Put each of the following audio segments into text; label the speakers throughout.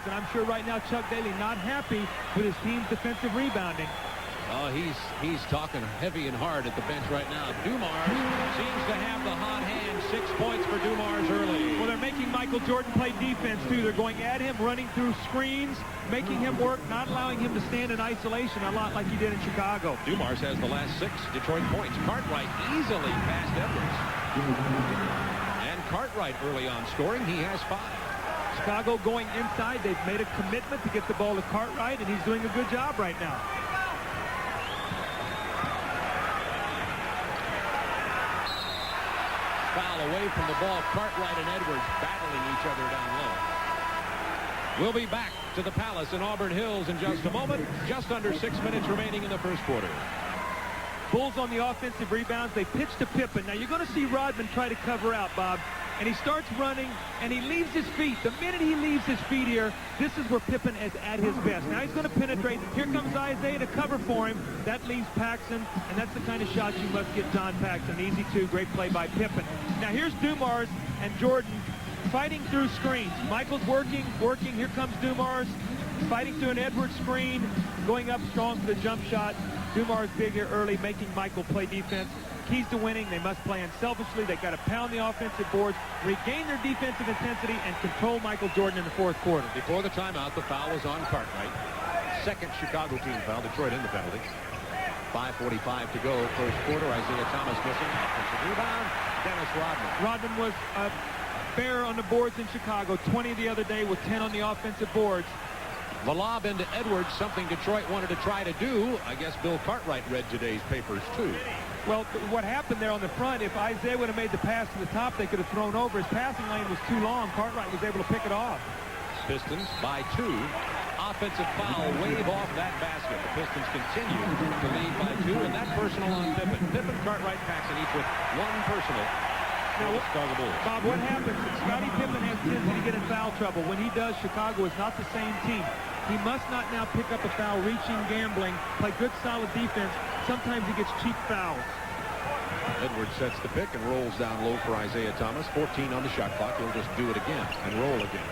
Speaker 1: and I'm sure right now Chuck Daly not happy with his team's defensive rebounding.
Speaker 2: Oh, he's talking heavy and hard at the bench right now. Dumars seems to have the hot hand. 6 points for Dumars early.
Speaker 1: Well, they're making Michael Jordan play defense, too. They're going at him, running through screens, making him work, not allowing him to stand in isolation a lot like he did in Chicago.
Speaker 2: Dumars has the last 6 Detroit points. Cartwright easily passed Edwards. And Cartwright early on scoring. He has 5.
Speaker 1: Chicago going inside. They've made a commitment to get the ball to Cartwright, and he's doing a good job right now.
Speaker 2: Foul away from the ball. Cartwright and Edwards battling each other down low. We'll be back to the Palace in Auburn Hills in just a moment. Just under 6 minutes remaining in the first quarter.
Speaker 1: Bulls on the offensive rebounds. They pitch to Pippen. Now, you're going to see Rodman try to cover out, Bob. And he starts running, and he leaves his feet. The minute he leaves his feet here, this is where Pippen is at his best. Now he's going to penetrate. Here comes Isaiah to cover for him. That leaves Paxson, and that's the kind of shot you must get John Paxson. Easy two, great play by Pippen. Now here's Dumars and Jordan fighting through screens. Michael's working. Here comes Dumars fighting through an Edwards screen, going up strong for the jump shot. Dumars big here early, making Michael play defense. Keys to winning, they must play unselfishly. They've got to pound the offensive boards, regain their defensive intensity, and control Michael Jordan in the fourth quarter.
Speaker 2: Before the timeout, the foul was on Cartwright. Second Chicago team foul. Detroit in the penalty. 5:45 to go. First quarter. Isaiah Thomas missing. Offensive rebound. Dennis Rodman.
Speaker 1: Rodman was a bear on the boards in Chicago. 20 the other day with 10 on the offensive boards.
Speaker 2: The lob into Edwards, something Detroit wanted to try to do. I guess Bill Cartwright read today's papers, too.
Speaker 1: Well, what happened there on the front, if Isaiah would have made the pass to the top, they could have thrown over. His passing lane was too long. Cartwright was able to pick it off.
Speaker 2: Pistons by 2. Offensive foul, wave off that basket. The Pistons continue to lead by 2, and that personal on Pippen. Pippen, Cartwright, Paxson each with 1 personal. Now, Chicago Bulls.
Speaker 1: Bob, what happens? Scottie Pippen has a tendency to get in foul trouble. When he does, Chicago is not the same team. He must not now pick up a foul, reaching, gambling, play good, solid defense. Sometimes he gets cheap fouls.
Speaker 2: Edwards sets the pick and rolls down low for Isaiah Thomas. 14 on the shot clock. He'll just do it again and roll again.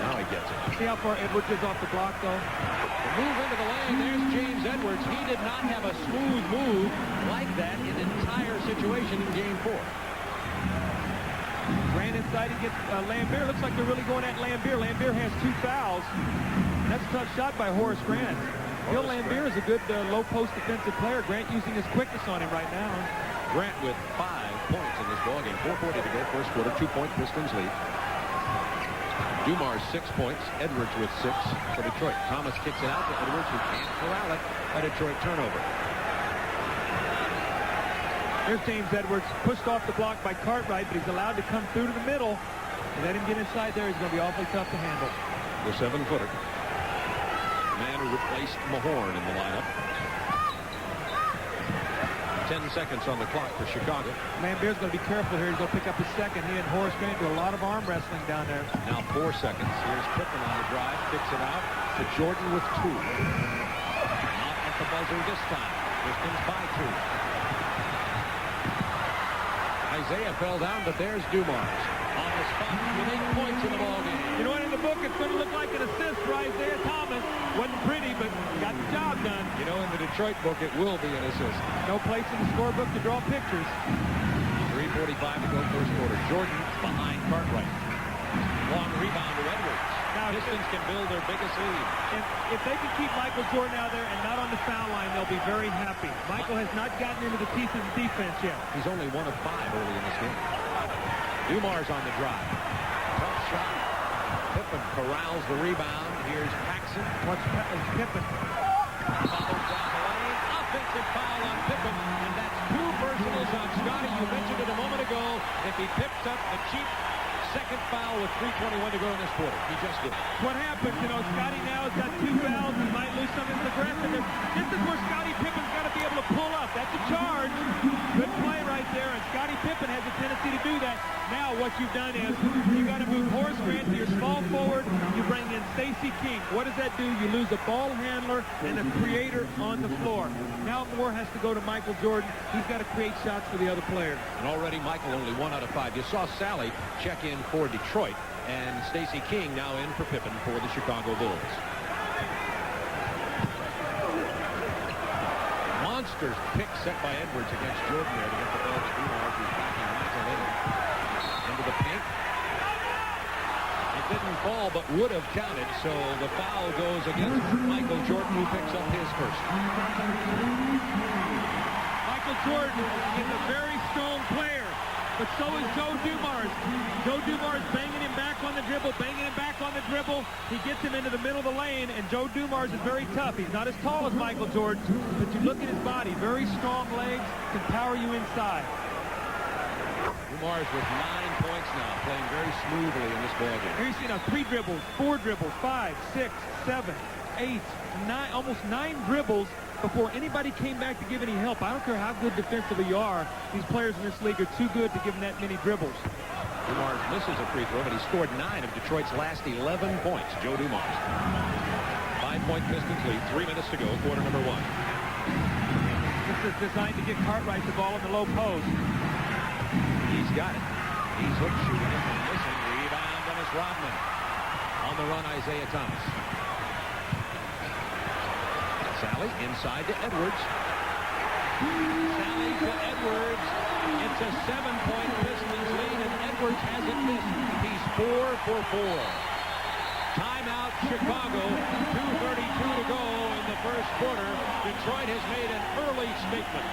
Speaker 2: Now he gets it.
Speaker 1: See how far Edwards is off the block, though?
Speaker 2: The move into the lane. There's James Edwards. He did not have a smooth move like that in an entire situation in Game 4.
Speaker 1: Ran inside and gets Lambert. Looks like they're really going at Lambert. Lambert has 2 fouls. And that's a tough shot by Horace Grant. Bill Lambert is a good low-post defensive player. Grant using his quickness on him right now.
Speaker 2: Grant with 5 points in this ballgame. 4:40 to go, first quarter. 2-point Pistons lead. Dumars 6 points. Edwards with 6 for Detroit. Thomas kicks it out to Edwards, who can't corral it. A Detroit turnover.
Speaker 1: Here's James Edwards, pushed off the block by Cartwright, but he's allowed to come through to the middle. And let him get inside there. He's going to be awfully tough to handle.
Speaker 2: The 7-footer. Man who replaced Mahorn in the lineup. 10 seconds on the clock for Chicago.
Speaker 1: Lambert's going to be careful here. He's going to pick up his second. He and Horace Grant do a lot of arm wrestling down there.
Speaker 2: Now 4 seconds. Here's Pippen on the drive. Kicks it out to Jordan with 2. Not at the buzzer this time. Pistons by 2. Isaiah fell down, but there's Dumars on the spot with 8 points in the ballgame.
Speaker 1: You know what, in the book, it's going to look like an assist for Isaiah Thomas. Wasn't pretty, but got the job done.
Speaker 2: You know, in the Detroit book, it will be an assist.
Speaker 1: No place in the scorebook to draw pictures.
Speaker 2: 3:45 to go, first quarter. Jordan behind Cartwright. Long rebound to Edwards. Now Pistons can build their biggest lead.
Speaker 1: And if they can keep Michael Jordan out there and not on the foul line, they'll be very happy. Michael has not gotten into the pieces of defense yet.
Speaker 2: He's only 1 of 5 early in this game. Dumars on the drive. Tough shot. Pippen corrals the rebound. Here's Paxson.
Speaker 1: Watch Pippen.
Speaker 2: Follows down the lane. Offensive foul on Pippen. And that's 2 personals on Scottie. You mentioned it a moment ago. If he picks up the cheap second foul with 3:21 to go in this quarter. He just did.
Speaker 1: What happens, you know, Scottie now has got 2 fouls. He might lose some of his aggressiveness. This is where Scottie Pippen's got to be able to pull up. That's a charge. Good play right there, and Scottie Pippen has a tendency to do that. Now what you've done is you got to move Horace Grant to your small forward. You bring in Stacey King. What does that do? You lose a ball handler and a creator on the floor. Now Moore has to go to Michael Jordan. He's got to create shots for the other players.
Speaker 2: And already Michael only 1 out of 5. You saw Sally check in for Detroit. And Stacey King now in for Pippen for the Chicago Bulls. Monsters pick set by Edwards against Jordan there to get the ball to Dumars, who's backing Michael into the paint. It didn't fall, but would have counted, so the foul goes against Michael Jordan, who picks up his first.
Speaker 1: Michael Jordan is a very strong player, but so is Joe Dumars. Joe Dumars banging him back on the dribble, He gets him into the middle of the lane, and Joe Dumars is very tough. He's not as tall as Michael Jordan, but you look at his body, very strong legs, can power you inside.
Speaker 2: Dumars with 9 points now, playing very smoothly in this ballgame.
Speaker 1: Here you see now 3 dribbles, 4 dribbles, 5, 6, 7, 8, 9, almost 9 dribbles before anybody came back to give any help. I don't care how good defensively you are. These players in this league are too good to give them that many dribbles.
Speaker 2: Dumars misses a free throw, but he scored 9 of Detroit's last 11 points. Joe Dumars. 5-point Pistons lead, 3 minutes to go, quarter number 1.
Speaker 1: This is designed to get Cartwright the ball in the low post.
Speaker 2: He's got it. He's hook shooting it and missing. Rebound, Dennis Rodman. On the run, Isaiah Thomas. Sally inside to Edwards. Sally to Edwards. It's a 7-point Pistons lead, and Edwards hasn't missed. He's 4 for 4. Timeout, Chicago. 2:32 to go in the first quarter. Detroit has made an early statement.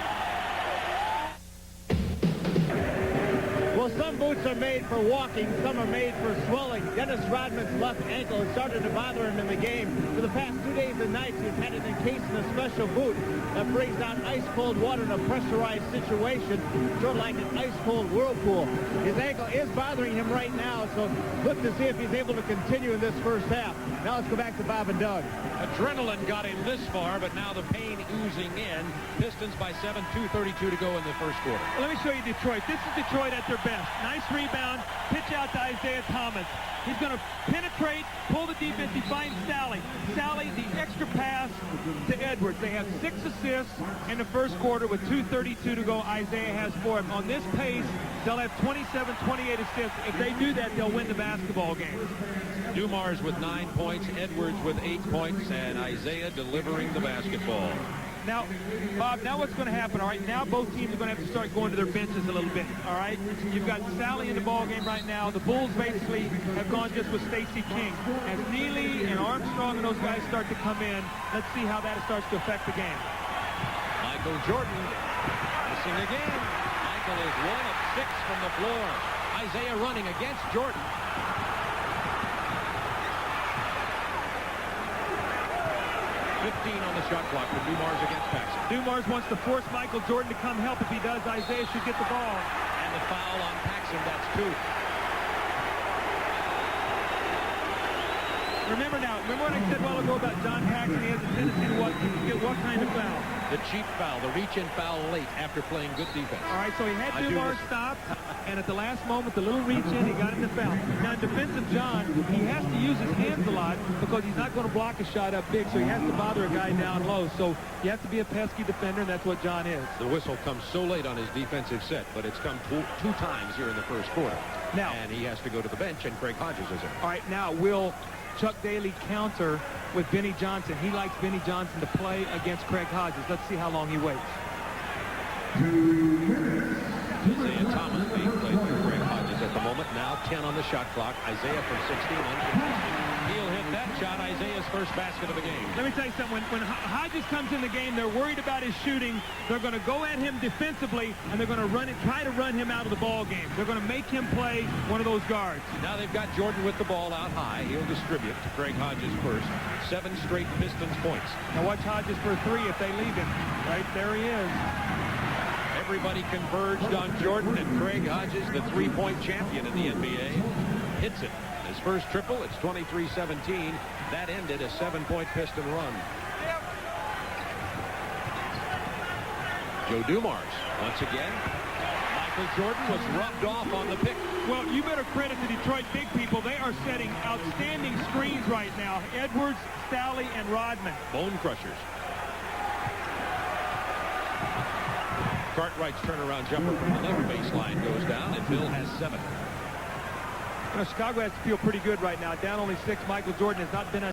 Speaker 3: Well, some boots are made for walking, some are made for swelling. Dennis Rodman's left ankle has started to bother him in the game. For the past 2 days and nights, he's had it encased in a special boot that brings down ice-cold water in a pressurized situation, sort of like an ice-cold whirlpool. His ankle is bothering him right now, so look to see if he's able to continue in this first half. Now let's go back to Bob and Doug.
Speaker 2: Adrenaline got him this far, but now the pain oozing in. Pistons by 7, 2:32 to go in the first quarter.
Speaker 1: Well, let me show you Detroit. This is Detroit at their best. Nice rebound, pitch out to Isaiah Thomas. He's going to penetrate, pull the defense. He finds Sally. Sally, the extra pass to Edwards. They have 6 assists in the first quarter with 2:32 to go. Isaiah has 4. On this pace, they'll have 27, 28 assists. If they do that, they'll win the basketball game.
Speaker 2: Dumars with 9 points, Edwards with 8 points, and Isaiah delivering the basketball.
Speaker 1: Now, Bob, now what's going to happen, all right? Now both teams are going to have to start going to their benches a little bit, all right? You've got Sally in the ball game right now. The Bulls basically have gone just with Stacey King. As Neely and Armstrong and those guys start to come in, let's see how that starts to affect the game.
Speaker 2: Michael Jordan missing again. Michael is 1 of 6 from the floor. Isaiah running against Jordan. 15 on the shot clock for Dumars against Paxson.
Speaker 1: Dumars wants to force Michael Jordan to come help. If he does, Isaiah should get the ball.
Speaker 2: And the foul on Paxson, that's 2.
Speaker 1: Remember what I said a while ago about John Paxson? He has a tendency to get what kind of foul?
Speaker 2: The cheap foul, the reach-in foul late after playing good defense.
Speaker 1: All right, so he had Dumars stopped, and at the last moment, the little reach-in, he got in the foul. Now, in defense of John, he has to use his hands a lot because he's not going to block a shot up big, so he has to bother a guy down low. So you have to be a pesky defender, and that's what John is.
Speaker 2: The whistle comes so late on his defensive set, but it's come two times here in the first quarter.
Speaker 1: Now,
Speaker 2: and he has to go to the bench, and Craig Hodges is in.
Speaker 1: All right, now will Chuck Daly counter with Benny Johnson? He likes Benny Johnson to play against Craig Hodges. Let's see how long he waits.
Speaker 2: Isaiah Thomas being played through Craig Hodges at the moment. Now 10 on the shot clock. Isaiah from 16 uncontested. He'll hit that shot. Isaiah's first basket of the game.
Speaker 1: Let me tell you something. When Hodges comes in the game, they're worried about his shooting. They're going to go at him defensively, and they're going to try to run him out of the ball game. They're going to make him play one of those guards.
Speaker 2: Now they've got Jordan with the ball out high. He'll distribute to Craig Hodges first. 7 straight Pistons points.
Speaker 1: Now watch Hodges for 3 if they leave him. Right there he is.
Speaker 2: Everybody converged on Jordan, and Craig Hodges, the three-point champion in the NBA, hits it. His first triple, it's 23-17. That ended a 7-point Piston run. Joe Dumars, once again. Michael Jordan was rubbed off on the pick.
Speaker 1: Well, you better credit the Detroit big people. They are setting outstanding screens right now. Edwards, Sally, and Rodman.
Speaker 2: Bone crushers. Cartwright's turnaround jumper from the left baseline goes down, and Bill has 7.
Speaker 1: You know, Chicago has to feel pretty good right now. Down only 6. Michael Jordan has not been